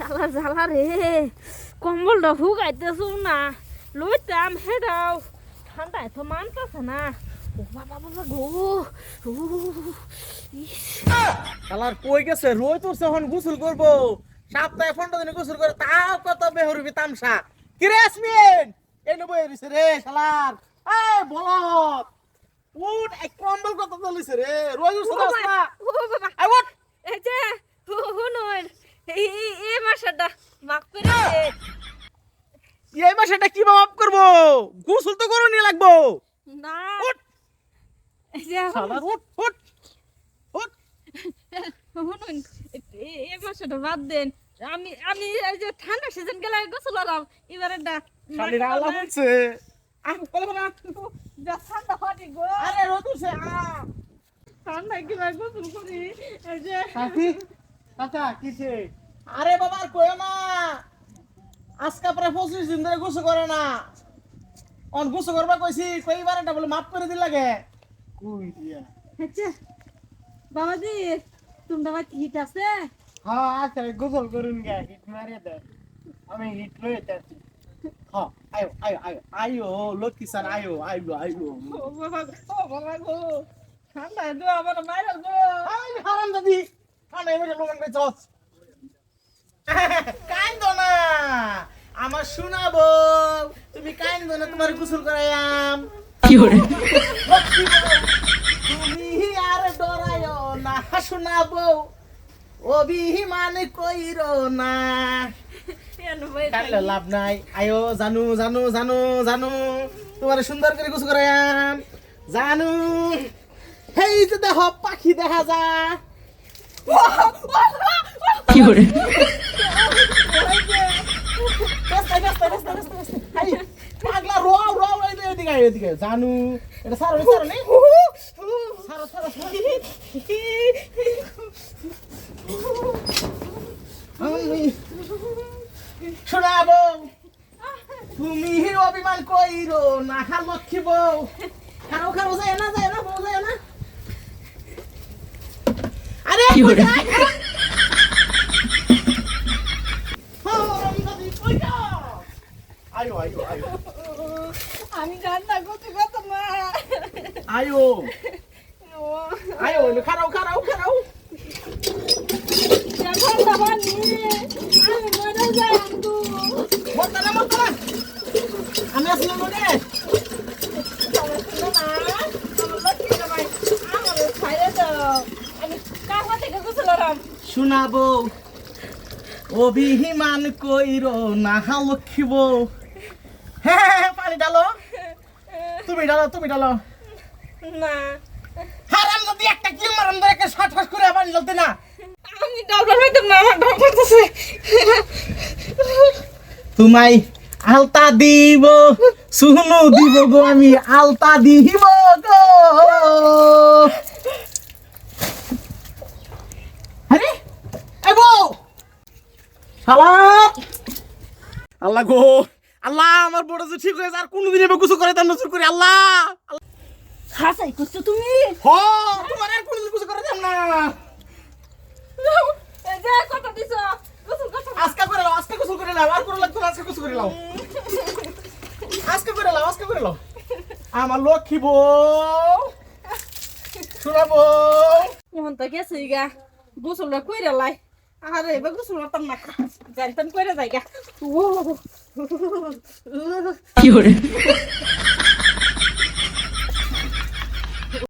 শালা জ্বালা রে কম্বলটা হুগাইতেছ না লইতাম হেডাও ঠান্ডায় তো মানতেছে না ও বাবা বাবা গো শালার কই গেছে রোজ তোর যখন গোসল করবো সপ্তাহে 15 দিনে গোসল করে তাও কত বেহরবি তামসা কি রে আসমিন এই নবই হইছে রে শালার এই বলত উঠ এক কম্বল কত চলিছে রে রোজ উঠছ না ও বাবা আই উঠ এই যে হুনুন এই মাসটা মাফ করে দে এই মাসেটা কি মাপ করব গোসল তো করনি লাগবো না উঠ এই যে শালার উঠ উঠ উঠ হুনুন এই মাসটা বাদ দেন আমি আমি এই যে ঠান্ডা সিজন গেলে গোসল করাম এবারে না শালিরা আল্লাহ বলছে আহ বলে না যা ঠান্ডা হয়নি গো আরে রোজ উঠছে ঠান্ডা কিভাবে গোসল করি এই যে সাথী চাচা কিছে আরে বাবা আর কইও না আজকে প্রায় 25 দিন ধরে গোসল করে না অন গোসল করবা কইছি কইবার এটা বলে মাফ করে দিল লাগে কই দিয়া আচ্ছা বাবাজি তোমরা বাড়ি হিট আছে হ্যাঁ আচ্ছা গোসল করুন গে হিট মারিয়ে দে আমি হিট লয়ে যাচ্ছি হ্যাঁ আয়ো আয়ো আয়ো আয়ো লক্ষ্মী স্যার আয়ো আয়ো আয়ো ও বাবা গো ঠান্ডা দো আমার মাইরা গো আই হারাম দাদি ঠান্ডা এমনি লোমান কই চস কাইন্দো না আমার শোনাবো তুমি কাইন্দো না তোমার গোসল করাইয়াম কি হরে তুমি আর ডরায়ো না শোনাবো অভিমান কইরো না কাটলে লাভ নাই আয়ো জানু জানু জানু জানু তোমার সুন্দর করে গোসল করাইয়াম জানু হেই যে দেখ পাখি দেখা যা কি হরে পাগলা রোও রোও এদিকে এদিকে জানু এটা সারো সারো নি সারো সারো শোনাবো তুমি অভিমান কইরো না লক্ষ্মী বউ খাও খাও যায় না বউ যায় না আরে কি হরে আয়ো আয়ো আয়ো আমি ঠান্ডা করতে কত না আয়ো আয়ো খারাও খারাও খারাও ঠান্ডা হয়নি আমি মরে যাই তো মরতা না আমি আসলাম মনে শোনাবো অভিমান কইরো না লক্ষ্মী বউ হ্যাঁ পানি ডালো তুমি ডালো না হারাম যদি একটা কিল মারাম ধরে একটা শট ফট করে পানি জ্বলতে না আমি ডাক্তার হইতাম না আমার ডাক্তার করতেছে তোমায় আলতা দিব সুনু দিব গো আমি আলতা দিব গো আরে এই বউ শালা আল্লাহ গো আল্লাহ আমার বড় যে ঠিক হয়ে যায় আর কোনদিন এভাবে কিছু করে দাম নজর করি আল্লাহ হাসাই করছো তুমি হ তোমার আর কোনদিন কিছু করে দাম না এই যে কথা দিছো গোসল করছো আজকে গোসল করে নাও আর কোনো লাগতো না আজকে গোসল করে নাও আজকে করে নাও আমার লক্ষ্মী বউ শোনাবো এখন তো গেছে গা গোসলটা কইরা লাই আরে এবার গোসল করতাম না জানতাম কইরা যাই গা কি হরে